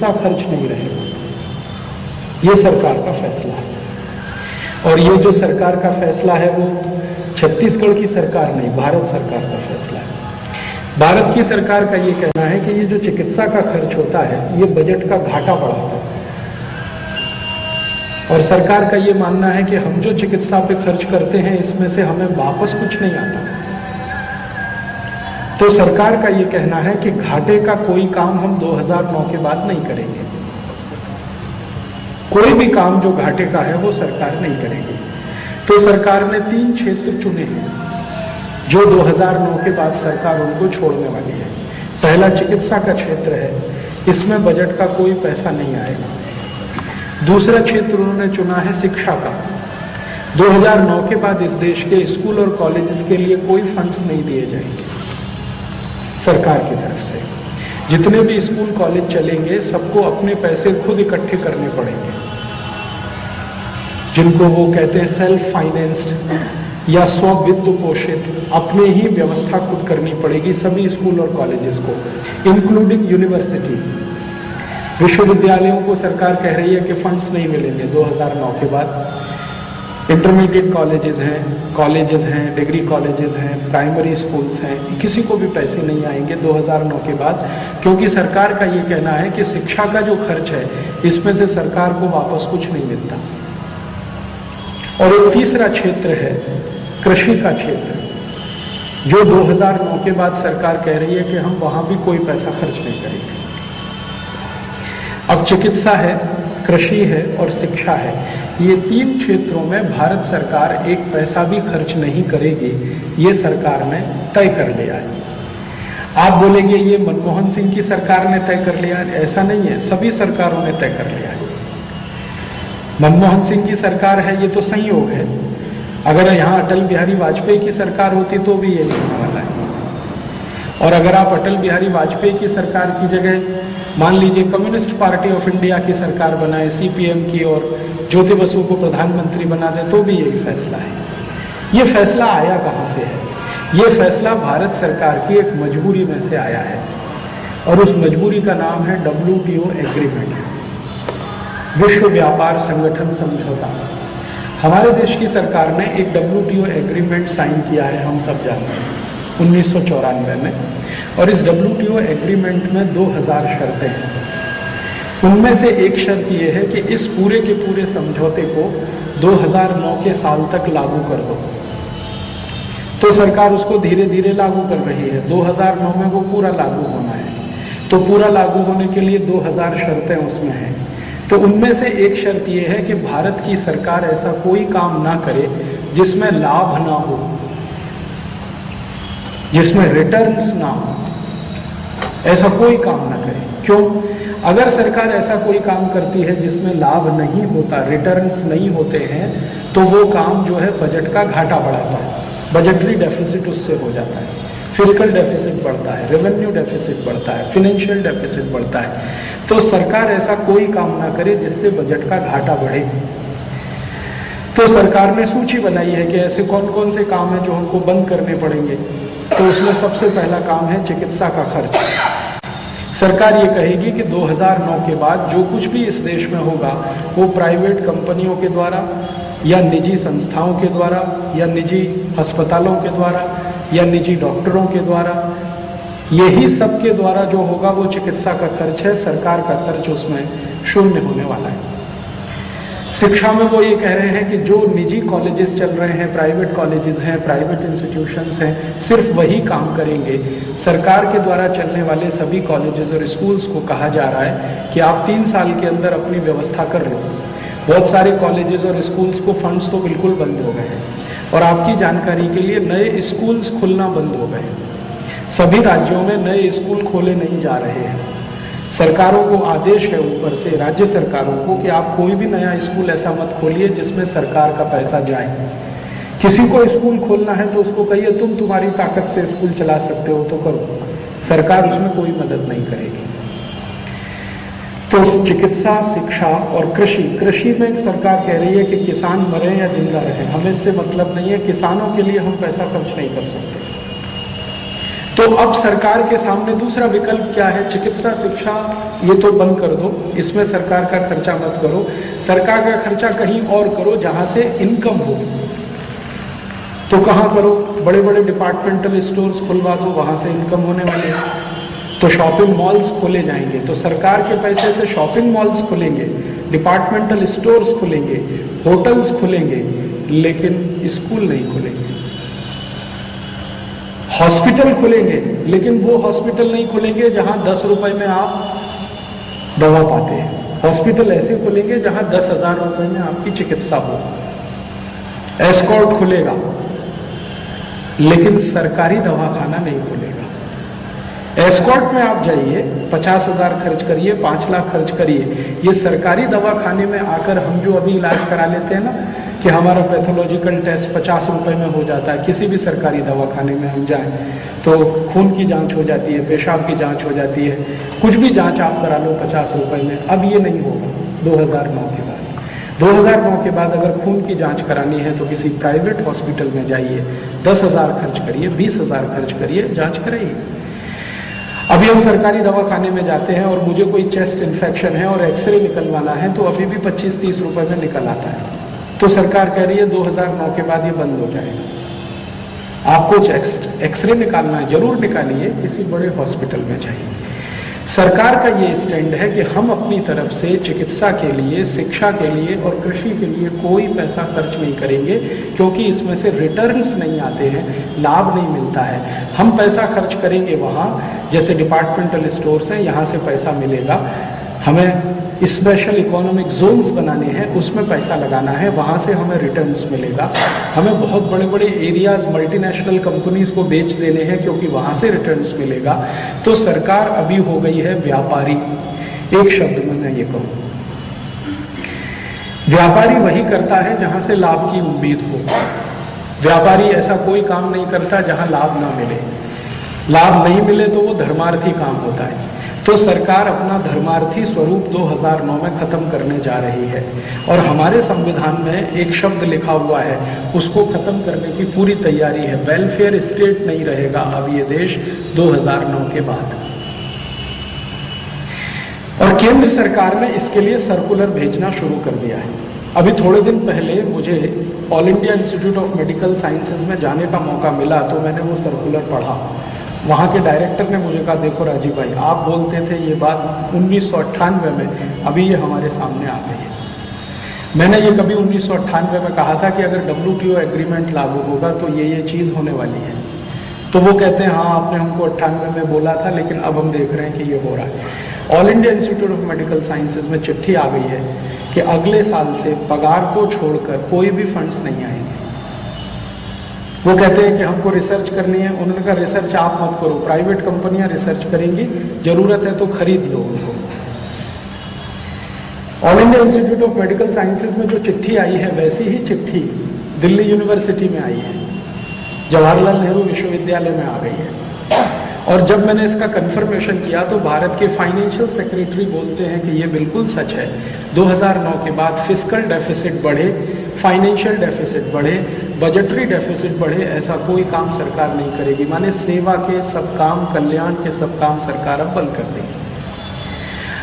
चिकित्सा खर्च नहीं रहेगा। ये सरकार का फैसला है, और ये जो सरकार का फैसला है वो छत्तीसगढ़ की सरकार नहीं, भारत सरकार का फैसला है। भारत की सरकार का ये कहना है कि ये जो चिकित्सा का खर्च होता है ये बजट का घाटा बढ़ाता है, और सरकार का ये मानना है कि हम जो चिकित्सा पे खर्च करते हैं इसमें से हमें वापस कुछ नहीं आता। तो सरकार का ये कहना है कि घाटे का कोई काम हम 2009 के बाद नहीं करेंगे। कोई भी काम जो घाटे का है वो सरकार नहीं करेगी। तो सरकार ने 3 क्षेत्र चुने हैं जो 2009 के बाद सरकार उनको छोड़ने वाली है। पहला चिकित्सा का क्षेत्र है, इसमें बजट का कोई पैसा नहीं आएगा। दूसरा क्षेत्र उन्होंने चुना है शिक्षा का। 2009 के बाद इस देश के स्कूल और कॉलेजेस के लिए कोई फंड्स नहीं दिए जाएंगे सरकार की तरफ से। जितने भी स्कूल कॉलेज चलेंगे सबको अपने पैसे खुद इकट्ठे करने पड़ेंगे, जिनको वो कहते हैं सेल्फ फाइनेंस्ड या स्व वित्त पोषित, अपने ही व्यवस्था खुद करनी पड़ेगी सभी स्कूल और कॉलेजेस को, इंक्लूडिंग यूनिवर्सिटीज। विश्वविद्यालयों को सरकार कह रही है कि फंड्स नहीं मिलेंगे 2009 के बाद। इंटरमीडिएट कॉलेजेस हैं, डिग्री कॉलेजेस हैं, प्राइमरी स्कूल्स हैं, किसी को भी पैसे नहीं आएंगे 2009 के बाद, क्योंकि सरकार का ये कहना है कि शिक्षा का जो खर्च है इसमें से सरकार को वापस कुछ नहीं मिलता। और एक तीसरा क्षेत्र है कृषि का क्षेत्र, जो 2009 के बाद सरकार कह रही है कि हम वहां भी कोई पैसा खर्च नहीं करेंगे। अब चिकित्सा है, कृषि है और शिक्षा है, ये 3 क्षेत्रों में भारत सरकार एक पैसा भी खर्च नहीं करेगी, ये सरकार ने तय कर लिया है। आप बोलेंगे ये मनमोहन सिंह की सरकार ने तय कर लिया है, ऐसा नहीं है, सभी सरकारों ने तय कर लिया है। मनमोहन सिंह की सरकार है ये तो संयोग है, अगर यहाँ अटल बिहारी वाजपेयी की सरकार होती तो भी ये नहीं होने वाला है। और अगर आप अटल बिहारी वाजपेयी की सरकार की जगह मान लीजिए कम्युनिस्ट पार्टी ऑफ इंडिया की सरकार बनाए, सीपीएम की, और ज्योति बसु को प्रधानमंत्री बना दे तो भी यही फैसला है। ये फैसला आया कहाँ से है? ये फैसला भारत सरकार की एक मजबूरी में से आया है, और उस मजबूरी का नाम है WTO एग्रीमेंट, विश्व व्यापार संगठन समझौता। हमारे देश की सरकार ने एक WTO एग्रीमेंट साइन किया है, हम सब जानते हैं, 1994 में, और इस WTO एग्रीमेंट में 2000 शर्तें हैं। उनमें से एक शर्त यह है कि इस पूरे के पूरे समझौते को 2009 के साल तक लागू कर दो। तो सरकार उसको धीरे धीरे लागू कर रही है, 2009 में वो पूरा लागू होना है। तो पूरा लागू होने के लिए 2000 शर्तें उसमें हैं। तो उनमें से एक शर्त यह है कि भारत की सरकार ऐसा कोई काम ना करे जिसमें लाभ ना हो, जिसमें रिटर्न्स ना हो, ऐसा कोई काम ना करे। क्यों? अगर सरकार ऐसा कोई काम करती है जिसमें लाभ नहीं होता, रिटर्न्स नहीं होते हैं, तो वो काम जो है बजट का घाटा बढ़ाता है, बजटरी डेफिसिट उससे हो जाता है, फिस्कल डेफिसिट बढ़ता है, रेवेन्यू डेफिसिट बढ़ता है, फाइनेंशियल डेफिसिट बढ़ता है। तो सरकार ऐसा कोई काम ना करे जिससे बजट का घाटा बढ़े। तो सरकार ने सूची बनाई है कि ऐसे कौन कौन से काम हैं जो हमको बंद करने पड़ेंगे। तो उसमें सबसे पहला काम है चिकित्सा का खर्च। सरकार ये कहेगी कि 2009 के बाद जो कुछ भी इस देश में होगा वो प्राइवेट कंपनियों के द्वारा या निजी संस्थाओं के द्वारा या निजी अस्पतालों के द्वारा या निजी डॉक्टरों के द्वारा, यही सब के द्वारा जो होगा वो चिकित्सा का खर्च है। सरकार का खर्च उसमें शून्य होने वाला है। शिक्षा में वो ये कह रहे हैं कि जो निजी कॉलेजेस चल रहे हैं, प्राइवेट कॉलेजेस हैं, प्राइवेट इंस्टीट्यूशंस हैं, सिर्फ वही काम करेंगे। सरकार के द्वारा चलने वाले सभी कॉलेजेस और स्कूल्स को कहा जा रहा है कि आप 3 साल के अंदर अपनी व्यवस्था कर लो। बहुत सारे कॉलेजेस और स्कूल्स को फंड्स तो बिल्कुल बंद हो गए हैं, और आपकी जानकारी के लिए नए स्कूल्स खुलना बंद हो गए। सभी राज्यों में नए स्कूल खोले नहीं जा रहे हैं। सरकारों को आदेश है ऊपर से, राज्य सरकारों को, कि आप कोई भी नया स्कूल ऐसा मत खोलिए जिसमें सरकार का पैसा जाए। किसी को स्कूल खोलना है तो उसको कहिए तुम तुम्हारी ताकत से स्कूल चला सकते हो तो करो, सरकार उसमें कोई मदद नहीं करेगी। तो चिकित्सा, शिक्षा और कृषि में सरकार कह रही है कि किसान मरे या जिंदा रहे, हमें इससे मतलब नहीं है, किसानों के लिए हम पैसा खर्च नहीं कर सकते। तो अब सरकार के सामने दूसरा विकल्प क्या है? चिकित्सा, शिक्षा ये तो बंद कर दो, इसमें सरकार का खर्चा मत करो, सरकार का खर्चा कहीं और करो जहां से इनकम हो। तो कहां करो? बड़े बड़े डिपार्टमेंटल स्टोर्स खुलवा दो, वहां से इनकम होने वाली है। तो शॉपिंग मॉल्स खोले जाएंगे, तो सरकार के पैसे से शॉपिंग मॉल्स खुलेंगे, डिपार्टमेंटल स्टोर्स खुलेंगे, होटल्स खुलेंगे, लेकिन स्कूल नहीं खुलेंगे। हॉस्पिटल खुलेंगे, लेकिन वो हॉस्पिटल नहीं खुलेंगे जहां 10 रुपए में आप दवा पाते हैं। हॉस्पिटल ऐसे खुलेंगे जहां 10,000 रुपए में आपकी चिकित्सा हो। एस्कॉर्ट खुलेगा, लेकिन सरकारी दवाखाना नहीं खुलेगा। एस्कॉर्ट में आप जाइए, 50,000 खर्च करिए, 5 लाख खर्च करिए। ये सरकारी दवाखाने में आकर हम जो अभी इलाज करा लेते हैं ना, कि हमारा पैथोलॉजिकल टेस्ट 50 रुपए में हो जाता है, किसी भी सरकारी दवाखाने में हम जाएं तो खून की जांच हो जाती है, पेशाब की जांच हो जाती है, कुछ भी जांच आप करा लो 50 रुपए में। अब ये नहीं होगा 2009 के बाद। 2009 के बाद अगर खून की जांच करानी है तो किसी प्राइवेट हॉस्पिटल में जाइए, 10,000 खर्च करिए, 20,000 खर्च करिए, जांच कराइए। अभी हम सरकारी दवाखाने में जाते हैं और मुझे कोई चेस्ट इन्फेक्शन है और एक्सरे निकलवाना है तो अभी भी 25-30 रुपए में निकल आता है। तो सरकार कह रही है 2009 के बाद ये बंद हो जाएगा। आपको एक्सरे निकालना है, जरूर निकालिए, किसी बड़े हॉस्पिटल में जाइए। सरकार का ये स्टैंड है कि हम अपनी तरफ से चिकित्सा के लिए, शिक्षा के लिए और कृषि के लिए कोई पैसा खर्च नहीं करेंगे, क्योंकि इसमें से रिटर्न्स नहीं आते हैं, लाभ नहीं मिलता है। हम पैसा खर्च करेंगे वहाँ, जैसे डिपार्टमेंटल स्टोर्स हैं, यहाँ से पैसा मिलेगा। हमें स्पेशल इकोनॉमिक जोन्स बनाने हैं, उसमें पैसा लगाना है, वहाँ से हमें रिटर्न्स मिलेगा। हमें बहुत बड़े बड़े एरियाज मल्टीनेशनल कंपनीज को बेच देने हैं, क्योंकि वहाँ से रिटर्न्स मिलेगा। तो सरकार अभी हो गई है व्यापारी। एक शब्द में मैं ये कहूँ, व्यापारी वही करता है जहाँ से लाभ की उम्मीद हो। व्यापारी ऐसा कोई काम नहीं करता जहाँ लाभ ना मिले। लाभ नहीं मिले तो वो धर्मार्थी काम होता है। तो सरकार अपना धर्मार्थी स्वरूप 2009 में खत्म करने जा रही है, और हमारे संविधान में एक शब्द लिखा हुआ है, उसको खत्म करने की पूरी तैयारी है। वेलफेयर स्टेट नहीं रहेगा अब ये देश 2009 के बाद। और केंद्र सरकार ने इसके लिए सर्कुलर भेजना शुरू कर दिया है। अभी थोड़े दिन पहले मुझे all India institute of medical sciences में जाने का मौका मिला, तो मैंने वो सर्कुलर पढ़ा। वहाँ के डायरेक्टर ने मुझे कहा, देखो राजीव भाई, आप बोलते थे ये बात 1998 में, अभी ये हमारे सामने आ गई है। मैंने ये कभी 1998 में कहा था कि अगर WTO एग्रीमेंट लागू होगा तो ये चीज़ होने वाली है। तो वो कहते हैं हाँ आपने हमको 98 में बोला था, लेकिन अब हम देख रहे हैं कि ये हो रहा है। All India institute of medical sciences में चिट्ठी आ गई है कि अगले साल से पगार को छोड़कर कोई भी फंड्स नहीं आएंगे। वो कहते हैं कि हमको रिसर्च करनी है। उन्होंने कहा रिसर्च आप मत करो, प्राइवेट कंपनियां रिसर्च करेंगी, जरूरत है तो खरीद लो उनको। All India institute of medical sciences में जो चिट्ठी आई है, वैसी ही चिट्ठी दिल्ली यूनिवर्सिटी में आई है, जवाहरलाल नेहरू विश्वविद्यालय में आ गई है। और जब मैंने इसका कंफर्मेशन किया तो भारत के फाइनेंशियल सेक्रेटरी बोलते हैं कि ये बिल्कुल सच है। 2009 के बाद फिस्कल डेफिसिट बढ़े, फाइनेंशियल डेफिसिट बढ़े, बजटरी डेफिसिट बढ़े, ऐसा कोई काम सरकार नहीं करेगी। माने सेवा के सब काम, कल्याण के सब काम सरकार अब बंद कर देगी।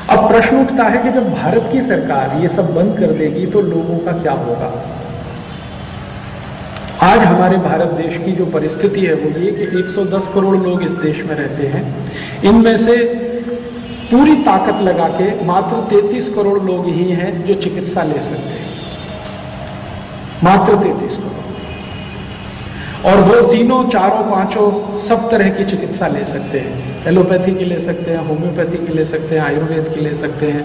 अब प्रश्न उठता है कि जब भारत की सरकार ये सब बंद कर देगी तो लोगों का क्या होगा। आज हमारे भारत देश की जो परिस्थिति है वो ये कि 110 करोड़ लोग इस देश में रहते हैं। इनमें से पूरी ताकत लगा के मात्र 33 करोड़ लोग ही हैं जो चिकित्सा ले सकते हैं, मात्र 33 करोड़। और वो तीनों, चारों, पांचों सब तरह की चिकित्सा ले सकते हैं। एलोपैथी की ले सकते हैं, होम्योपैथी की ले सकते हैं, आयुर्वेद की ले सकते हैं,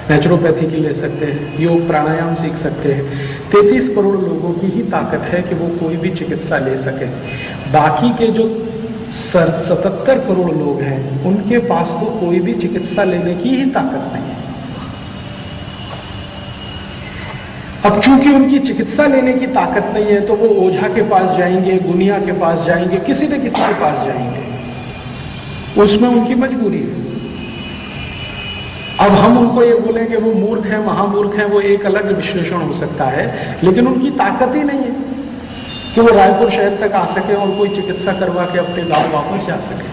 नेचुरोपैथी की ले सकते हैं, योग प्राणायाम सीख सकते हैं। 33 करोड़ लोगों की ही ताकत है कि वो कोई भी चिकित्सा ले सके। बाकी के जो 77 करोड़ लोग हैं उनके पास तो कोई भी चिकित्सा लेने की ही ताकत नहीं है। अब चूंकि उनकी चिकित्सा लेने की ताकत नहीं है तो वो ओझा के पास जाएंगे, गुनिया के पास जाएंगे, किसी न किसी के पास जाएंगे, उसमें उनकी मजबूरी है। अब हम उनको ये बोलें कि वो मूर्ख हैं, महामूर्ख हैं, वो एक अलग विश्लेषण हो सकता है, लेकिन उनकी ताकत ही नहीं है। कि वो रायपुर शहर तक आ सके और कोई चिकित्सा करवा के अपने गांव वापस जा सके।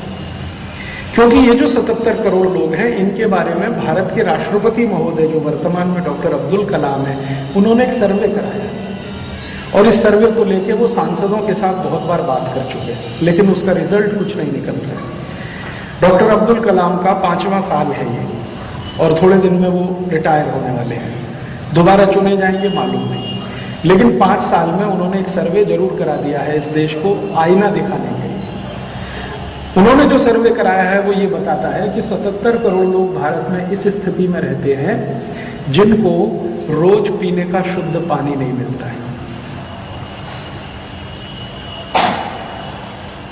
क्योंकि ये जो 77 करोड़ लोग हैं, इनके बारे में भारत के राष्ट्रपति महोदय जो वर्तमान में डॉक्टर अब्दुल कलाम है, उन्होंने एक सर्वे कराया और इस सर्वे को लेके वो सांसदों के साथ बहुत बार बात कर चुके हैं, लेकिन उसका रिजल्ट कुछ नहीं निकल रहा है। डॉक्टर अब्दुल कलाम का 5वां साल है ये और थोड़े दिन में वो रिटायर होने वाले हैं, दोबारा चुने जाएंगे मालूम नहीं, लेकिन 5 साल में उन्होंने एक सर्वे जरूर करा दिया है इस देश को आईना दिखाने के लिए। उन्होंने जो सर्वे कराया है वो ये बताता है कि 77 करोड़ लोग भारत में इस स्थिति में रहते हैं जिनको रोज पीने का शुद्ध पानी नहीं मिलता है।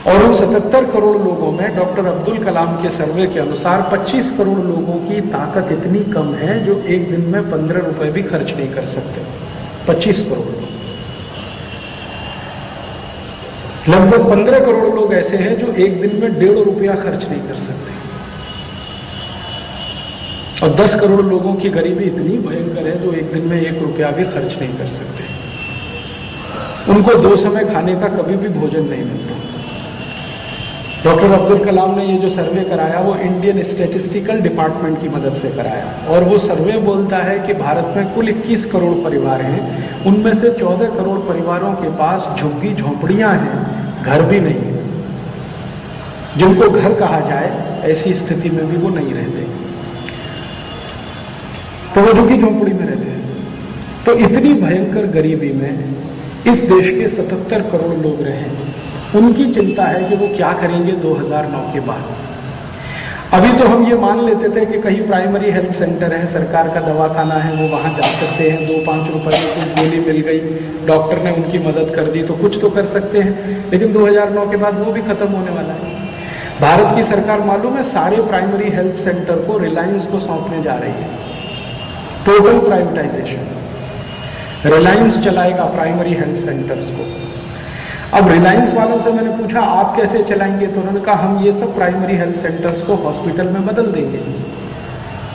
और उन 77 करोड़ लोगों में डॉक्टर अब्दुल कलाम के सर्वे के अनुसार 25 करोड़ लोगों की ताकत इतनी कम है जो एक दिन में 15 रुपए भी खर्च नहीं कर सकते। 25 करोड़ लोग, लगभग 15 करोड़ लोग ऐसे हैं जो एक दिन में 1.5 रुपया खर्च नहीं कर सकते। और 10 करोड़ लोगों की गरीबी इतनी भयंकर है जो एक दिन में 1 रुपया भी खर्च नहीं कर सकते। उनको 2 समय खाने का कभी भी भोजन नहीं मिलता। डॉक्टर अब्दुल कलाम ने ये जो सर्वे कराया वो इंडियन स्टैटिस्टिकल डिपार्टमेंट की मदद से कराया और वो सर्वे बोलता है कि भारत में कुल 21 करोड़ परिवार हैं, उनमें से 14 करोड़ परिवारों के पास झुग्गी झोंपड़ियां हैं, घर भी नहीं है। जिनको घर कहा जाए ऐसी स्थिति में भी वो नहीं रहते, तो वो झुग्गी झोंपड़ी में रहते हैं। तो इतनी भयंकर गरीबी में इस देश के 77 करोड़ लोग रहे, उनकी चिंता है कि वो क्या करेंगे 2009 के बाद। अभी तो हम ये मान लेते थे कि कहीं प्राइमरी हेल्थ सेंटर है, सरकार का दवाखाना है, वो वहां जा सकते हैं, 2-5 रुपए में कुछ गोली मिल गई, डॉक्टर ने उनकी मदद कर दी तो कुछ तो कर सकते हैं। लेकिन 2009 के बाद वो भी खत्म होने वाला है। भारत की सरकार मालूम है सारे प्राइमरी हेल्थ सेंटर को रिलायंस को सौंपने जा रही है। टोटल प्राइवेटाइजेशन, रिलायंस चलाएगा प्राइमरी हेल्थ सेंटर्स को। अब रिलायंस वालों से मैंने पूछा आप कैसे चलाएंगे, तो उन्होंने कहा हम ये सब प्राइमरी हेल्थ सेंटर्स को हॉस्पिटल में बदल देंगे।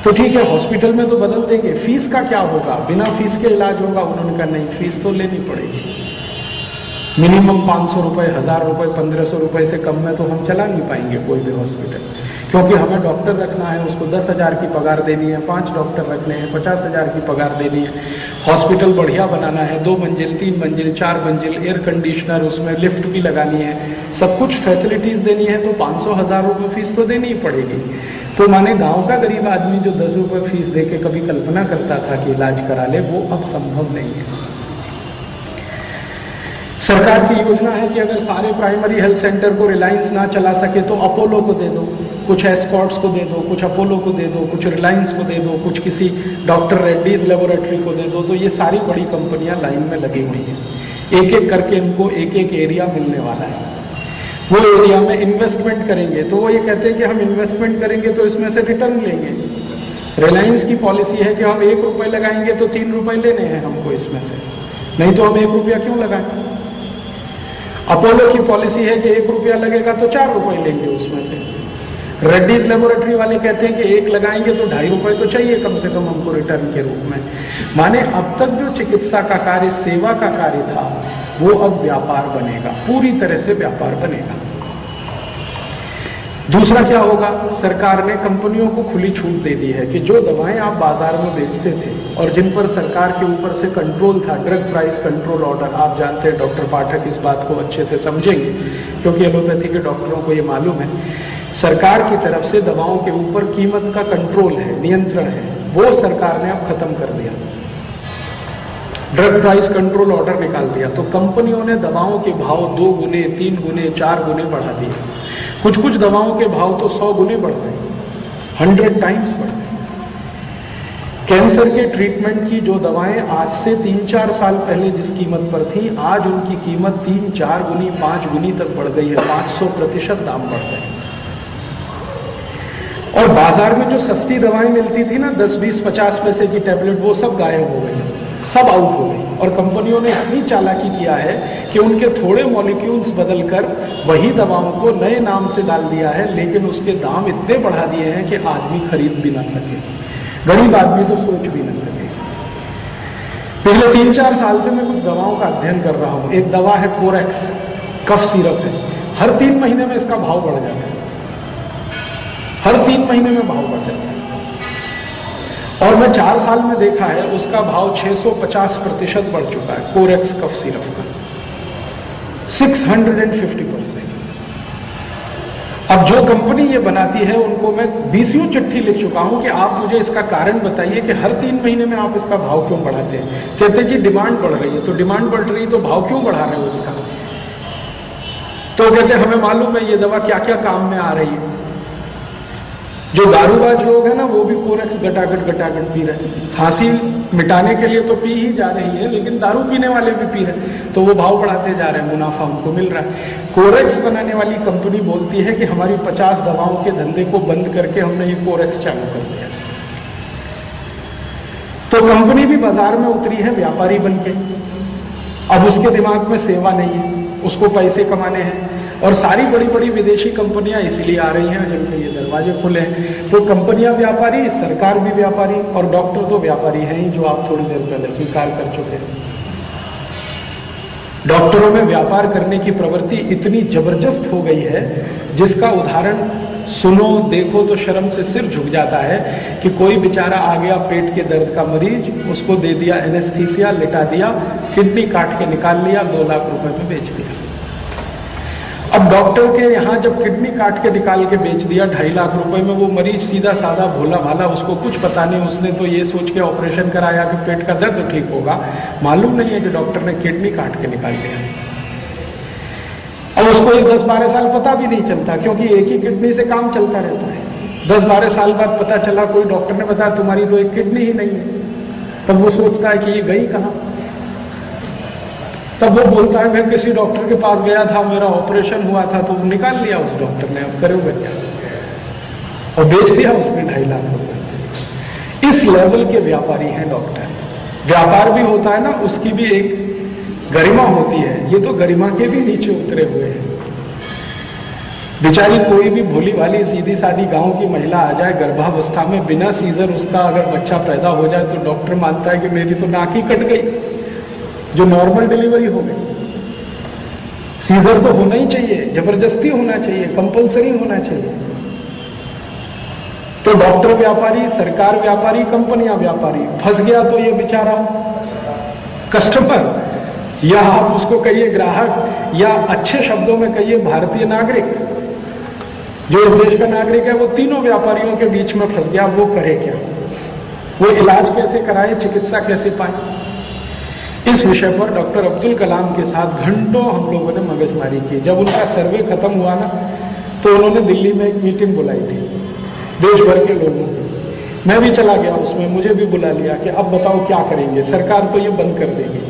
तो ठीक है, हॉस्पिटल में तो बदल देंगे, फीस का क्या होगा, बिना फीस के इलाज होगा। उन्होंने कहा नहीं, फीस तो लेनी पड़ेगी, मिनिमम 500 रुपए, 1000 रुपए, 1500 रुपए से कम में तो हम चला नहीं पाएंगे कोई भी हॉस्पिटल, क्योंकि हमें डॉक्टर रखना है, उसको 10,000 की पगार देनी है, 5 डॉक्टर रखने हैं, 50,000 की पगार देनी है, हॉस्पिटल बढ़िया बनाना है, 2 मंजिल, 3 मंजिल, 4 मंजिल, एयर कंडीशनर, उसमें लिफ्ट भी लगानी है, सब कुछ फैसिलिटीज देनी है, तो 500-1000 रुपये फीस तो देनी ही पड़ेगी। तो माने गांव का गरीब आदमी जो 10 रुपये फीस दे के कभी कल्पना करता था कि इलाज करा ले, वो अब संभव नहीं है। सरकार की योजना है कि अगर सारे प्राइमरी हेल्थ सेंटर को रिलायंस ना चला सके तो अपोलो को दे दो, कुछ एस्कॉर्ट्स को दे दो, कुछ अपोलो को दे दो, कुछ रिलायंस को दे दो, कुछ किसी डॉक्टर रेड्डीज लेबोरेटरी को दे दो। तो ये सारी बड़ी कंपनियां लाइन में लगी हुई हैं, एक एक करके इनको एक एक एरिया मिलने वाला है। वो एरिया में इन्वेस्टमेंट करेंगे, तो वो ये कहते हैं कि हम इन्वेस्टमेंट करेंगे तो इसमें से रिटर्न लेंगे। रिलायंस की पॉलिसी है कि हम 1 रुपए लगाएंगे तो 3 रुपए लेने हैं हमको इसमें से, नहीं तो हम 1 रुपया क्यों लगाएं। अपोलो की पॉलिसी है कि 1 रुपया लगेगा तो 4 रुपए लेंगे उसमें से। रेड्डीज लेबोरेटरी वाले कहते हैं कि 1 लगाएंगे तो 2.5 रुपए तो चाहिए कम से कम हमको रिटर्न के रूप में। माने अब तक जो चिकित्सा का कार्य, सेवा का कार्य था, वो अब व्यापार बनेगा, पूरी तरह से व्यापार बनेगा। दूसरा क्या होगा, सरकार ने कंपनियों को खुली छूट दे दी है कि जो दवाएं आप बाजार में बेचते थे और जिन पर सरकार के ऊपर से कंट्रोल था, ड्रग प्राइस कंट्रोल ऑर्डर, आप जानते हैं, डॉक्टर पाठक इस बात को अच्छे से समझेंगे क्योंकि एलोपैथी के डॉक्टरों को ये मालूम है, सरकार की तरफ से दवाओं के ऊपर कीमत का कंट्रोल है, नियंत्रण है, वो सरकार ने अब खत्म कर दिया। ड्रग प्राइस कंट्रोल ऑर्डर निकाल दिया, तो कंपनियों ने दवाओं के भाव 2 गुने, 3 गुने, 4 गुने बढ़ा दिए। कुछ कुछ दवाओं के भाव तो 100 गुने बढ़ गए, 100 टाइम्स बढ़ गए। कैंसर के ट्रीटमेंट की जो दवाएं आज से 3-4 साल पहले जिस कीमत पर थी, आज उनकी कीमत 3-4 गुनी, 5 गुनी तक बढ़ गई है, 500% दाम बढ़ गए। और बाजार में जो सस्ती दवाएं मिलती थी ना, 10, 20, 50 पैसे की टैबलेट, वो सब गायब हो गई, सब आउट हो गई। और कंपनियों ने इतनी चालाकी किया है कि उनके थोड़े मॉलिक्यूल्स बदलकर वही दवाओं को नए नाम से डाल दिया है, लेकिन उसके दाम इतने बढ़ा दिए हैं कि आदमी खरीद भी ना सके, गरीब आदमी तो सोच भी ना सके। पिछले 3-4 साल से मैं कुछ दवाओं का अध्ययन कर रहा हूं। एक दवा है कोरेक्स, कफ सिरप है। हर 3 महीने में इसका भाव बढ़ जाता है, हर 3 महीने में भाव बढ़ जाता है। और मैं 4 साल में देखा है उसका भाव 650% बढ़ चुका है, कोरेक्स कफ सिरप का 650%। अब जो कंपनी ये बनाती है उनको मैं 20 चिट्ठी लिख चुका हूं कि आप मुझे इसका कारण बताइए कि हर 3 महीने में आप इसका भाव क्यों बढ़ाते हैं। कहते हैं जी डिमांड बढ़ रही है, तो डिमांड बढ़ रही है तो भाव क्यों बढ़ा रहे हो इसका। तो कहते हैं हमें मालूम है ये दवा क्या क्या काम में आ रही है। जो दारूबाज लोग हैं ना वो भी कोरेक्स गटागट पी रहे हैं, खांसी मिटाने के लिए तो पी ही जा रही है, लेकिन दारू पीने वाले भी पी रहे हैं, तो वो भाव बढ़ाते जा रहे हैं, मुनाफा उनको मिल रहा है। कोरेक्स बनाने वाली कंपनी बोलती है कि हमारी 50 दवाओं के धंधे को बंद करके हमने ये कोरेक्स चालू कर दिया। तो कंपनी भी बाजार में उतरी है व्यापारी बन के। अब उसके दिमाग में सेवा नहीं है, उसको पैसे कमाने हैं। और सारी बड़ी बड़ी विदेशी कंपनियां इसीलिए आ रही हैं जिनके ये दरवाजे खुले हैं। तो कंपनियां व्यापारी, सरकार भी व्यापारी, और डॉक्टर तो व्यापारी हैं ही, जो आप थोड़ी देर पहले स्वीकार कर चुके हैं। डॉक्टरों में व्यापार करने की प्रवृत्ति इतनी जबरदस्त हो गई है जिसका उदाहरण सुनो देखो तो शर्म से सिर झुक जाता है कि कोई बेचारा आ गया पेट के दर्द का मरीज, उसको दे दिया एनेस्थीसिया, लिटा दिया, किडनी काट के निकाल लिया, 2 लाख रुपए में बेच दिया। अब डॉक्टर के यहाँ जब किडनी काट के निकाल के बेच दिया 2.5 लाख रुपए में, वो मरीज सीधा साधा भोला भाला, उसको कुछ पता नहीं, उसने तो ये सोच के ऑपरेशन कराया कि पेट का दर्द ठीक होगा, मालूम नहीं है कि डॉक्टर ने किडनी काट के निकाल दिया। अब उसको 10-12 साल पता भी नहीं चलता, क्योंकि एक ही किडनी से काम चलता रहता है। 10-12 साल बाद पता चला, कोई डॉक्टर ने बताया तुम्हारी तो एक किडनी ही नहीं है। तब वो सोचता है कि ये गई कहाँ। तब वो बोलता है मैं किसी डॉक्टर के पास गया था, मेरा ऑपरेशन हुआ था, तो निकाल लिया उस डॉक्टर ने, अब करोगे क्या, और बेच दिया उसने 2.5 लाख रुपए। इस लेवल के व्यापारी हैं डॉक्टर। व्यापार भी होता है ना, उसकी भी एक गरिमा होती है, ये तो गरिमा के भी नीचे उतरे हुए हैं। बेचारी कोई भी भोली भाली सीधी सादी गांव की महिला आ जाए गर्भावस्था में, बिना सीजर उसका अगर बच्चा पैदा हो जाए तो डॉक्टर मानता है कि मेरी तो नाक ही कट गई, जो नॉर्मल डिलीवरी हो गई। सीजर तो होना ही चाहिए, जबरदस्ती होना चाहिए, कंपलसरी होना चाहिए। तो डॉक्टर व्यापारी, सरकार व्यापारी, कंपनियां व्यापारी। फंस गया तो ये बेचारा कस्टमर, या आप उसको कहिए ग्राहक, या अच्छे शब्दों में कहिए भारतीय नागरिक, जो इस देश का नागरिक है, वो तीनों व्यापारियों के बीच में फंस गया। वो करे क्या, वो इलाज कैसे कराए, चिकित्सा कैसे पाए। इस विषय पर डॉक्टर अब्दुल कलाम के साथ घंटों हम लोगों ने मगजमारी की। जब उनका सर्वे खत्म हुआ ना, तो उन्होंने दिल्ली में एक मीटिंग बुलाई थी देश भर के लोगों की। मैं भी चला गया उसमें, मुझे भी बुला लिया कि अब बताओ क्या करेंगे, सरकार तो ये बंद कर देगी।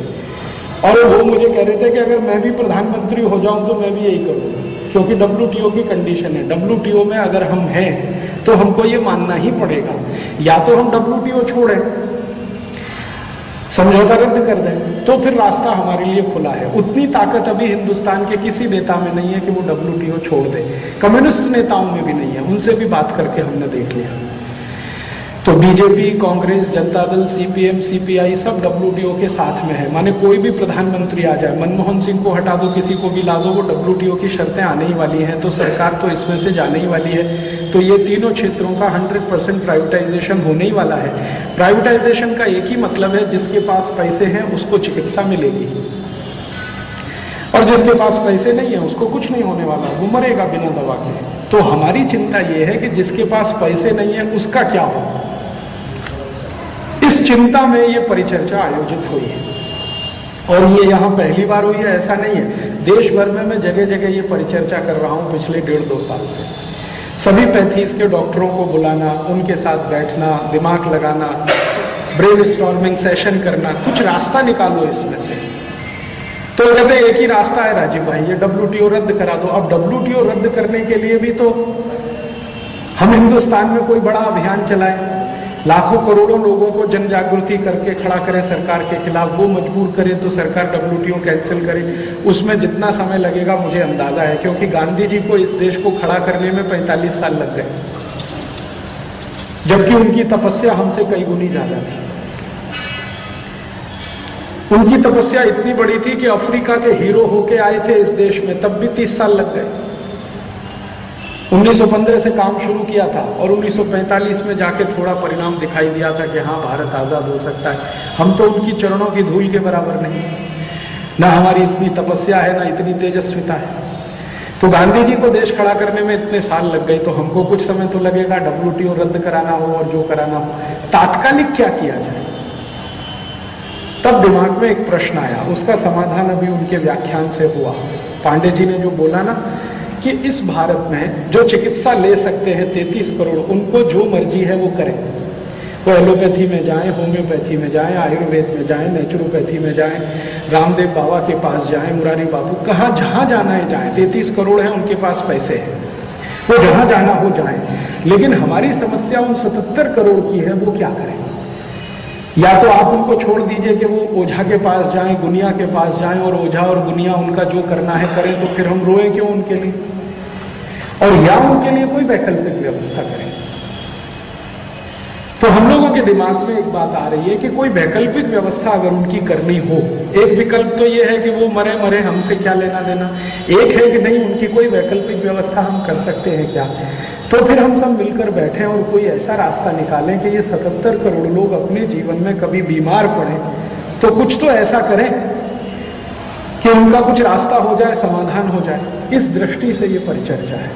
और वो मुझे कह रहे थे कि अगर मैं भी प्रधानमंत्री हो जाऊं तो मैं भी यही करूंगा, क्योंकि WTO की कंडीशन है। WTO में अगर हम हैं तो हमको ये मानना ही पड़ेगा, या तो हम WTO छोड़ें, समझौता रद्द कर दें, तो फिर रास्ता हमारे लिए खुला है। उतनी ताकत अभी हिंदुस्तान के किसी नेता में नहीं है कि वो WTO छोड़ दे। कम्युनिस्ट नेताओं में भी नहीं है, उनसे भी बात करके हमने देख लिया। तो BJP, Congress, Janata Dal, CPM, CPI सब WTO के साथ में है। माने कोई भी प्रधानमंत्री आ जाए, मनमोहन सिंह को हटा दो, किसी को भी ला दो, वो WTO की शर्तें आने ही वाली हैं, तो सरकार तो इसमें से जाने ही वाली है। तो ये तीनों क्षेत्रों का 100% प्राइवेटाइजेशन होने ही वाला है। प्राइवेटाइजेशन का एक ही मतलब है, जिसके पास पैसे हैं उसको चिकित्सा मिलेगी, और जिसके पास पैसे नहीं है उसको कुछ नहीं होने वाला, वो मरेगा बिना दवा के। तो हमारी चिंता ये है कि जिसके पास पैसे नहीं है उसका क्या हो। इस चिंता में ये परिचर्चा आयोजित हुई है, और ये यहाँ पहली बार हुई है ऐसा नहीं है। देश भर में मैं जगह जगह ये परिचर्चा कर रहा हूँ पिछले 1.5-2 साल से। सभी पैथीज के डॉक्टरों को बुलाना, उनके साथ बैठना, दिमाग लगाना, ब्रेनस्टॉर्मिंग सेशन करना, कुछ रास्ता निकालो इसमें से। तो कहते एक ही रास्ता है राजीव भाई, ये WTO रद्द करा दो। अब WTO रद्द करने के लिए भी तो हम हिंदुस्तान में कोई बड़ा अभियान चलाएं, लाखों करोड़ों लोगों को जन जागृति करके खड़ा करें सरकार के खिलाफ, वो मजबूर करे तो सरकार WTO कैंसिल करे। उसमें जितना समय लगेगा मुझे अंदाजा है, क्योंकि गांधी जी को इस देश को खड़ा करने में 45 साल लग गए, जबकि उनकी तपस्या हमसे कई गुनी ज्यादा थी। उनकी तपस्या इतनी बड़ी थी कि अफ्रीका के हीरो होके आए थे इस देश में, तब भी 30 साल लग गए। 1915 से काम शुरू किया था और 1945 में जाके थोड़ा परिणाम दिखाई दिया था कि हाँ भारत आजाद हो सकता है। हम तो उनकी चरणों की धूल के बराबर नहीं, ना हमारी इतनी तपस्या है, ना इतनी तेजस्विता है। तो गांधी जी को देश खड़ा करने में इतने साल लग गए, तो हमको कुछ समय तो लगेगा। WTO रद्द कराना हो और जो कराना हो, तात्कालिक क्या किया जाए? तब दिमाग में एक प्रश्न आया, उसका समाधान अभी उनके व्याख्यान से हुआ। पांडे जी ने जो बोला ना कि इस भारत में जो चिकित्सा ले सकते हैं 33 करोड़, उनको जो मर्जी है वो करें। वो एलोपैथी में जाएं, होम्योपैथी में जाएं, आयुर्वेद में जाएं, नेचुरोपैथी में जाएं, रामदेव बाबा के पास जाएं, मुरारी बाबू, कहाँ जहां जाना है जाएं। 33 करोड़ है, उनके पास पैसे हैं, वो जहां जाना हो जाएं। लेकिन हमारी समस्या उन 77 करोड़ की है, वो क्या करें? या तो आप उनको छोड़ दीजिए कि वो ओझा के पास जाएं, गुनिया के पास जाएं, और ओझा और गुनिया उनका जो करना है करें, तो फिर हम रोए क्यों उनके लिए? और या उनके लिए कोई वैकल्पिक व्यवस्था करें। तो हम लोगों के दिमाग में एक बात आ रही है कि कोई वैकल्पिक व्यवस्था अगर उनकी करनी हो, एक विकल्प तो ये है कि वो मरे मरे, हमसे क्या लेना देना। एक है कि नहीं, उनकी कोई वैकल्पिक व्यवस्था हम कर सकते हैं क्या? तो फिर हम सब मिलकर बैठें और कोई ऐसा रास्ता निकालें कि ये 77 करोड़ लोग अपने जीवन में कभी बीमार पड़े तो कुछ तो ऐसा करें कि उनका कुछ रास्ता हो जाए, समाधान हो जाए। इस दृष्टि से ये परिचर्चा है।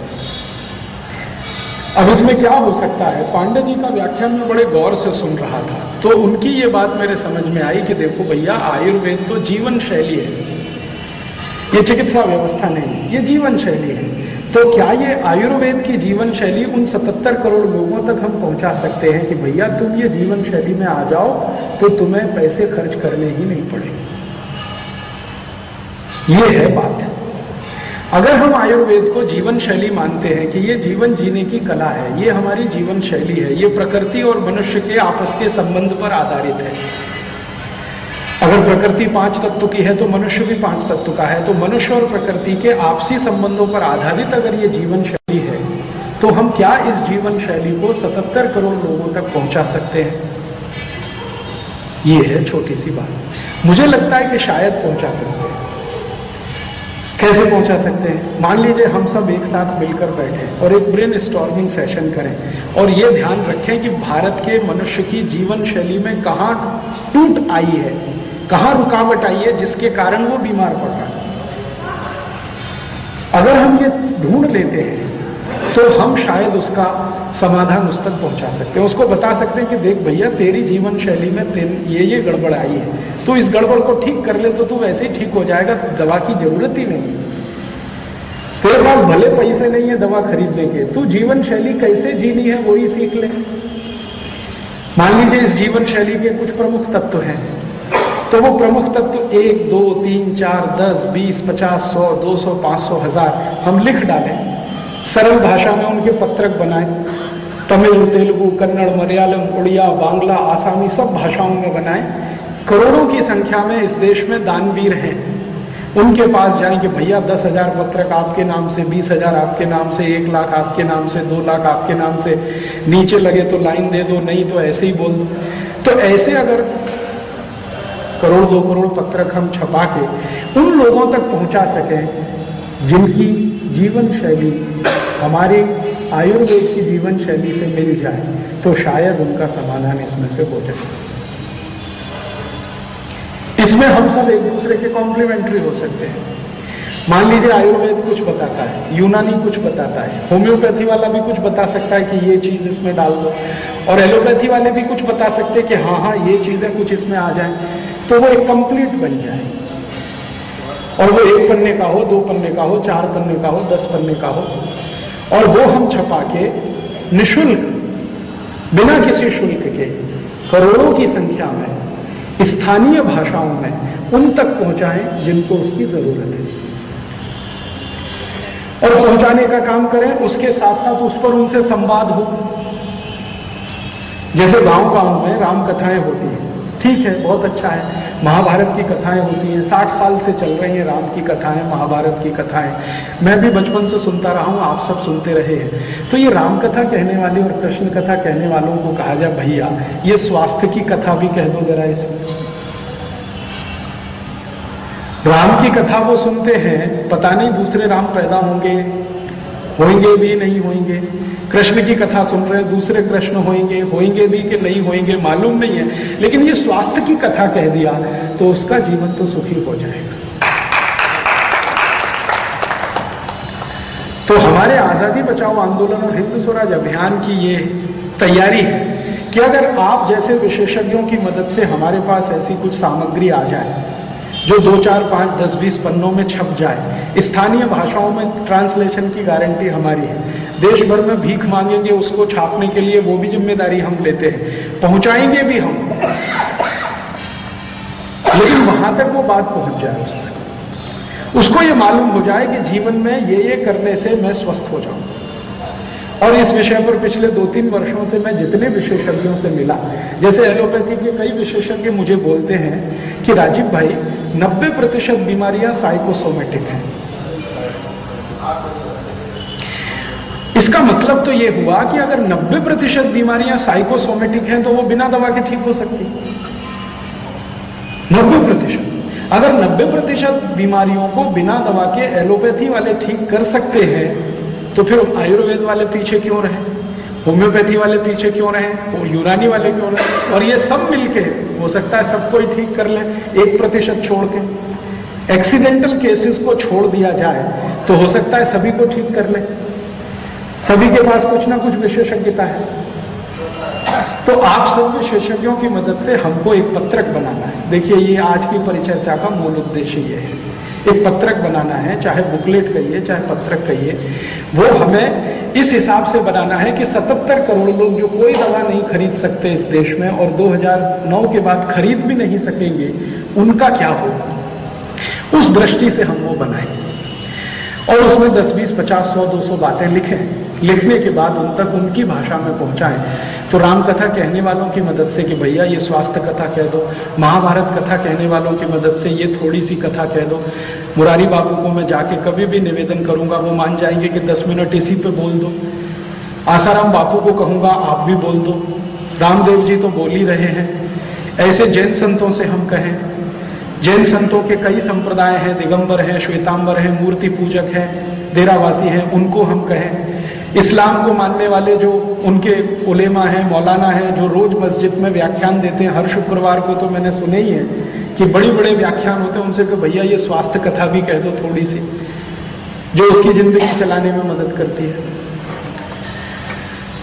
अब इसमें क्या हो सकता है? पांडे जी का व्याख्यान में बड़े गौर से सुन रहा था, तो उनकी ये बात मेरे समझ में आई कि देखो भैया, आयुर्वेद तो जीवन शैली है, ये चिकित्सा व्यवस्था नहीं, ये जीवन शैली है। तो क्या ये आयुर्वेद की जीवन शैली उन 77 करोड़ लोगों तक हम पहुंचा सकते हैं कि भैया तुम ये जीवन शैली में आ जाओ तो तुम्हें पैसे खर्च करने ही नहीं पड़ेंगे? ये है बात। अगर हम आयुर्वेद को जीवन शैली मानते हैं कि ये जीवन जीने की कला है, ये हमारी जीवन शैली है, ये प्रकृति और मनुष्य के आपस के संबंध पर आधारित है। अगर प्रकृति 5 तत्व की है तो मनुष्य भी 5 तत्व का है, तो मनुष्य और प्रकृति के आपसी संबंधों पर आधारित अगर ये जीवन शैली है, तो हम क्या इस जीवन शैली को 77 करोड़ लोगों तक पहुंचा सकते हैं? ये है छोटी सी बात। मुझे लगता है कि शायद पहुंचा सकते हैं। कैसे पहुंचा सकते हैं? मान लीजिए हम सब एक साथ मिलकर बैठे और एक ब्रेन स्टॉर्मिंग सेशन करें और ये ध्यान रखें कि भारत के मनुष्य की जीवन शैली में कहाँ टूट आई है, कहाँ रुकावट आई है जिसके कारण वो बीमार पड़ रहा है। अगर हम ये ढूंढ लेते हैं तो हम शायद उसका समाधान उस तक पहुंचा सकते हैं। उसको बता सकते हैं कि देख भैया, तेरी जीवन शैली में ये गड़बड़ आई है, तो इस गड़बड़ को ठीक कर ले तो तू वैसे ही ठीक हो जाएगा, दवा की जरूरत ही नहीं। तेरे पास भले पैसे नहीं है दवा खरीदने के, तू जीवन शैली कैसे जीनी है वही सीख ले। मान लीजिए इस जीवन शैली के कुछ प्रमुख तत्व हैं, तो वो प्रमुख तत्व 1, 2, 3, 4, 10, 20, 50, 100, 200, 500, 1000 हम लिख डालें, सरल भाषा में उनके पत्रक बनाएं, तमिल, तेलुगु, कन्नड़, मलयालम, उड़िया, बांग्ला, आसामी सब भाषाओं में बनाएं। करोड़ों की संख्या में इस देश में दानवीर हैं, उनके पास जाएं कि भैया 10,000 पत्रक आपके नाम से, 20,000 आपके नाम से, 1 लाख आपके नाम से, 2 लाख आपके नाम से, नीचे लगे तो लाइन दे दो, नहीं तो ऐसे ही बोल दो। तो ऐसे अगर 1 करोड़ 2 करोड़ पत्रक हम छपा के उन लोगों तक पहुंचा सकें जिनकी जीवन शैली हमारी आयुर्वेद की जीवन शैली से मिल जाए, तो शायद उनका समाधान इसमें से हो जाए। इसमें हम सब एक दूसरे के कॉम्प्लीमेंट्री हो सकते हैं। मान लीजिए आयुर्वेद कुछ बताता है, यूनानी कुछ बताता है, होम्योपैथी वाला भी कुछ बता सकता है कि ये चीज इसमें डाल दो, और एलोपैथी वाले भी कुछ बता सकते हैं कि हाँ हाँ ये चीजें कुछ इसमें आ जाए, तो वो एक कंप्लीट बन जाए। और वो 1 पन्ने का हो, 2 पन्ने का हो, 4 पन्ने का हो, 10 पन्ने का हो, और वो हम छपा के निःशुल्क, बिना किसी शुल्क के, करोड़ों की संख्या में स्थानीय भाषाओं में उन तक पहुंचाएं जिनको उसकी जरूरत है, और पहुंचाने का काम करें। उसके साथ साथ उस पर उनसे संवाद हो। जैसे गांव-गांव में राम कथाएं होती हैं, ठीक है, बहुत अच्छा है। महाभारत की कथाएं होती हैं, 60 साल से चल रही हैं राम की कथाएं, महाभारत की कथाएं। मैं भी बचपन से सुनता रहा हूं, आप सब सुनते रहे हैं। तो ये राम कथा कहने वाली और कृष्ण कथा कहने वालों को कहा जाए भैया ये स्वास्थ्य की कथा भी कह दो जरा इसमें। राम की कथा वो सुनते हैं, पता नहीं दूसरे राम पैदा होंगे भी नहीं होंगे। कृष्ण की कथा सुन रहे हैं, दूसरे कृष्ण होंगे भी कि नहीं होंगे मालूम नहीं है, लेकिन ये स्वास्थ्य की कथा कह दिया तो उसका जीवन तो सुखी हो जाएगा। तो हमारे आजादी बचाओ आंदोलन और हिंद स्वराज अभियान की ये तैयारी है कि अगर आप जैसे विशेषज्ञों की मदद से हमारे पास ऐसी कुछ सामग्री आ जाए जो 2, 4, 5, 10, 20 पन्नों में छप जाए, स्थानीय भाषाओं में ट्रांसलेशन की गारंटी हमारी है, देश भर में भीख मांगेंगे उसको छापने के लिए, वो भी जिम्मेदारी हम लेते हैं, पहुंचाएंगे भी हम, लेकिन वहां तक वो बात पहुंच जाए, उसको ये मालूम हो जाए कि जीवन में ये करने से मैं स्वस्थ हो जाऊं। और इस विषय पर पिछले 2-3 वर्षों से मैं जितने विशेषज्ञों से मिला, जैसे एलोपैथी के कई विशेषज्ञ मुझे बोलते हैं कि राजीव भाई 90% बीमारियां साइकोसोमेटिक हैं। इसका मतलब तो ये हुआ कि अगर 90% बीमारियां साइकोसोमेटिक हैं तो वो बिना दवा के ठीक हो सकती। 90%। अगर 90% बीमारियों को बिना दवा के एलोपैथी वाले ठीक कर सकते हैं तो फिर आयुर्वेद वाले पीछे क्यों रहे, होम्योपैथी वाले पीछे क्यों रहे, और यूनानी वाले क्यों रहे? और ये सब मिलके हो सकता है सबको ही ठीक कर ले, 1% छोड़ के। एक्सीडेंटल केसेस को छोड़ दिया जाए तो हो सकता है सभी को ठीक कर ले, सभी के पास कुछ ना कुछ विशेषज्ञता है। तो आप सब विशेषज्ञों की मदद से हमको एक पत्रक बनाना है। देखिए, ये आज की परिचर्चा का मूल उद्देश्य ये है, एक पत्रक बनाना है, चाहे बुकलेट कहिए चाहे पत्रक कहिए, वो हमें इस हिसाब से बनाना है कि 77 करोड़ लोग जो कोई दवा नहीं खरीद सकते इस देश में और 2009 के बाद खरीद भी नहीं सकेंगे, उनका क्या होगा, उस दृष्टि से हम वो बनाएं और उसमें 10, 20, 50, 100, 200 बातें लिखें। लिखने के बाद उन तक उनकी भाषा में पहुंचाएं। तो राम कथा कहने वालों की मदद से कि भैया ये स्वास्थ्य कथा कह दो, महाभारत कथा कहने वालों की मदद से ये थोड़ी सी कथा कह दो। मुरारी बाबू को मैं जाके कभी भी निवेदन करूंगा, वो मान जाएंगे कि 10 मिनट इसी पे बोल दो। आसाराम बापू को कहूंगा आप भी बोल दो, रामदेव जी तो बोल ही रहे हैं। ऐसे जैन संतों से हम कहें, जैन संतों के कई संप्रदाय हैं, दिगंबर हैं, श्वेतांबर हैं, मूर्ति पूजक हैं, डेरावासी हैं, उनको हम कहें। इस्लाम को मानने वाले जो उनके उलेमा हैं, मौलाना हैं, जो रोज मस्जिद में व्याख्यान देते हैं, हर शुक्रवार को तो मैंने सुने ही है कि बड़े बड़े व्याख्यान होते हैं, उनसे कि भैया ये स्वास्थ्य कथा भी कह दो थोड़ी सी, जो उसकी जिंदगी चलाने में मदद करती है।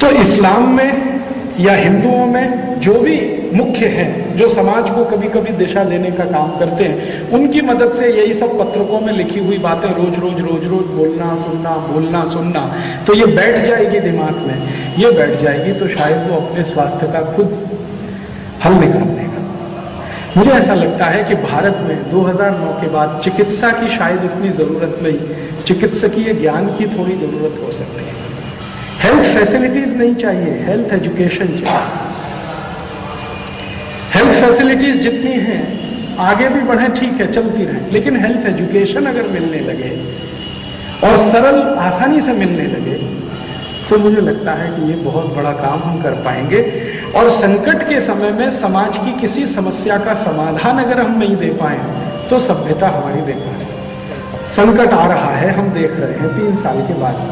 तो इस्लाम में या हिंदुओं में जो भी मुख्य हैं, जो समाज को कभी कभी दिशा देने का काम करते हैं, उनकी मदद से यही सब पत्रकों में लिखी हुई बातें रोज रोज बोलना सुनना तो ये बैठ जाएगी दिमाग में। ये बैठ जाएगी तो शायद वो अपने स्वास्थ्य का खुद हल निकाल लेगा। मुझे ऐसा लगता है कि भारत में 2009 के बाद चिकित्सा की शायद इतनी जरूरत नहीं, चिकित्सकीय ज्ञान की थोड़ी जरूरत हो सकती है। हेल्थ फैसिलिटीज नहीं चाहिए, हेल्थ एजुकेशन चाहिए। हेल्थ फैसिलिटीज जितनी हैं आगे भी बढ़े, ठीक है, चलती रहे, लेकिन हेल्थ एजुकेशन अगर मिलने लगे और सरल आसानी से मिलने लगे तो मुझे लगता है कि ये बहुत बड़ा काम हम कर पाएंगे। और संकट के समय में समाज की किसी समस्या का समाधान अगर हम नहीं दे पाए तो सभ्यता हमारी बेकार है। संकट आ रहा है, हम देख रहे हैं 3 साल के बाद।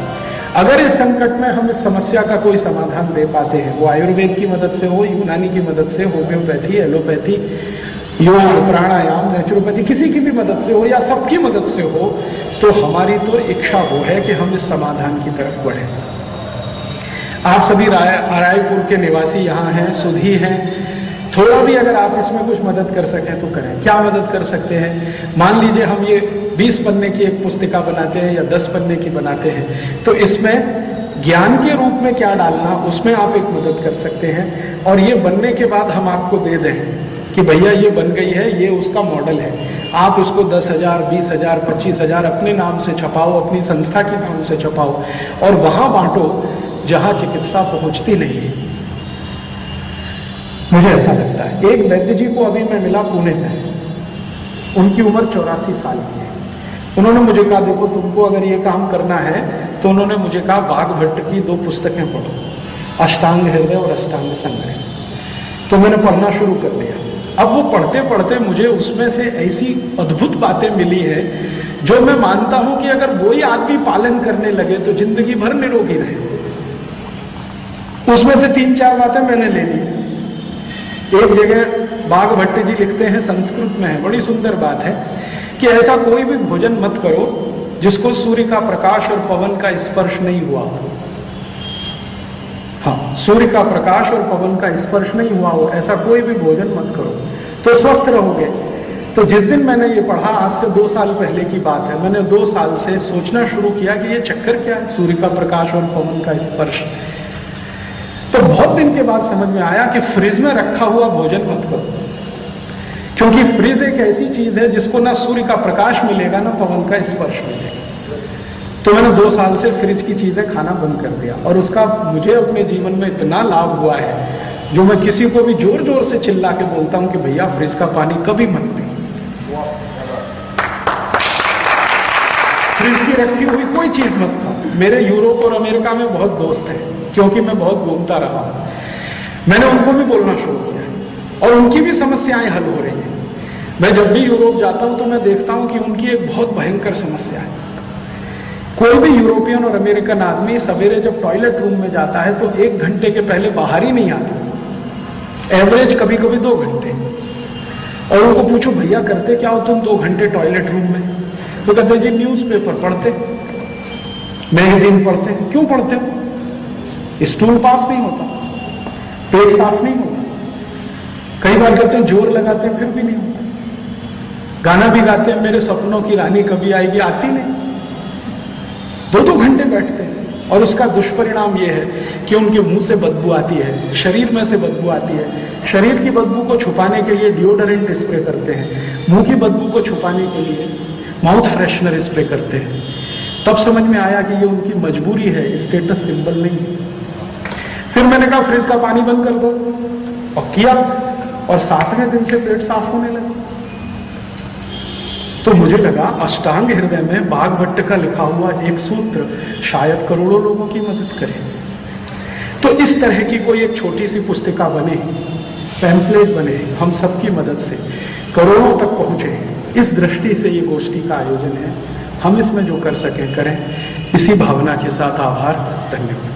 अगर इस संकट में हम इस समस्या का कोई समाधान दे पाते हैं, वो आयुर्वेद की मदद से हो, यूनानी की मदद से, होम्योपैथी, एलोपैथी, योग, प्राणायाम, नेचुरोपैथी, किसी की भी मदद से हो या सबकी मदद से हो, तो हमारी तो इच्छा वो है कि हम इस समाधान की तरफ बढ़ें। आप सभी रायपुर के निवासी यहाँ हैं, सुधी हैं, थोड़ा भी अगर आप इसमें कुछ मदद कर सकें तो करें। क्या मदद कर सकते हैं? मान लीजिए हम ये 20 पन्ने की एक पुस्तिका बनाते हैं या 10 पन्ने की बनाते हैं, तो इसमें ज्ञान के रूप में क्या डालना, उसमें आप एक मदद कर सकते हैं। और ये बनने के बाद हम आपको दे दें कि भैया ये बन गई है, ये उसका मॉडल है, आप उसको 10,000, 20,000, 25,000 अपने नाम से छपाओ, अपनी संस्था के नाम से छपाओ और वहां बांटो जहां चिकित्सा पहुंचती नहीं है। मुझे ऐसा लगता है। एक वैद्य जी को अभी मैं मिला पुणे में, उनकी उम्र 84 साल की है। उन्होंने मुझे कहा देखो तुमको अगर ये काम करना है, तो उन्होंने मुझे कहा बाघ भट्ट की 2 पुस्तकें पढ़ो, अष्टांग हृदय और अष्टांग संग्रह। तो मैंने पढ़ना शुरू कर दिया अब वो पढ़ते पढ़ते मुझे उसमें से ऐसी अद्भुत बातें मिली है जो मैं मानता हूं कि अगर वही आदमी पालन करने लगे तो जिंदगी भर निरोगी रहे। उसमें से 3-4 बातें मैंने ले ली। एक जगह बाघ भट्ट जी लिखते हैं, संस्कृत में है, बड़ी सुंदर बात है कि ऐसा कोई भी भोजन मत करो जिसको सूर्य का प्रकाश और पवन का स्पर्श नहीं हुआ। हाँ, सूर्य का प्रकाश और पवन का स्पर्श नहीं हुआ हो, ऐसा कोई भी भोजन मत करो तो स्वस्थ रहोगे। तो जिस दिन मैंने ये पढ़ा, आज से 2 साल पहले की बात है, मैंने 2 साल से सोचना शुरू किया कि ये चक्कर क्या है, सूर्य का प्रकाश और पवन का स्पर्श। तो बहुत दिन के बाद समझ में आया कि फ्रिज में रखा हुआ भोजन मत करो, क्योंकि फ्रिज एक ऐसी चीज है जिसको ना सूर्य का प्रकाश मिलेगा ना पवन का स्पर्श मिलेगा। तो मैंने 2 साल से फ्रिज की चीजें खाना बंद कर दिया और उसका मुझे अपने जीवन में इतना लाभ हुआ है जो मैं किसी को भी जोर जोर से चिल्ला के बोलता हूं कि भैया फ्रिज का पानी कभी मत पी। फ्रिज की रखी हुई कोई चीज मत खाओ। मेरे यूरोप और अमेरिका में बहुत दोस्त हैं, क्योंकि मैं बहुत घूमता रहा हूं। मैंने उनको भी बोलना शुरू किया और उनकी भी समस्याएं हल हो रही हैं। मैं जब भी यूरोप जाता हूं तो मैं देखता हूं कि उनकी एक बहुत भयंकर समस्या है। कोई भी यूरोपियन और अमेरिकन आदमी सवेरे जब टॉयलेट रूम में जाता है तो 1 घंटे के पहले बाहर ही नहीं आता, एवरेज कभी कभी 2 घंटे। और उनको पूछो भैया करते क्या हो तुम 2 घंटे टॉयलेट रूम में, तो कहते जी न्यूज़पेपर पढ़ते, मैगजीन पढ़ते। क्यों पढ़ते हो? स्टूल पास नहीं होता, पेट साफ नहीं होता। कई बार कहते हैं जोर लगाते हैं फिर भी नहीं होता। गाना भी गाते हैं, मेरे सपनों की रानी कभी आएगी, आती नहीं। 2-2 घंटे बैठते हैं और उसका दुष्परिणाम यह है कि उनके मुंह से बदबू आती है, शरीर में से बदबू आती है। शरीर की बदबू को छुपाने के लिए डिओडोरेंट स्प्रे करते हैं, मुंह की बदबू को छुपाने के लिए माउथ फ्रेशनर स्प्रे करते हैं। तब समझ में आया कि ये उनकी मजबूरी है, स्टेटस सिंबल नहीं। फिर मैंने कहा फ्रिज का पानी बंद कर दो, और किया, और 7वें दिन से पेट साफ होने लगा। तो मुझे लगा अष्टांग हृदय में बाघ भट्ट का लिखा हुआ एक सूत्र शायद करोड़ों लोगों की मदद करे। तो इस तरह की कोई एक छोटी सी पुस्तिका बने, पैम्फलेट बने, हम सबकी मदद से करोड़ों तक पहुंचे, इस दृष्टि से ये गोष्ठी का आयोजन है। हम इसमें जो कर सकें करें, इसी भावना के साथ आभार, धन्यवाद।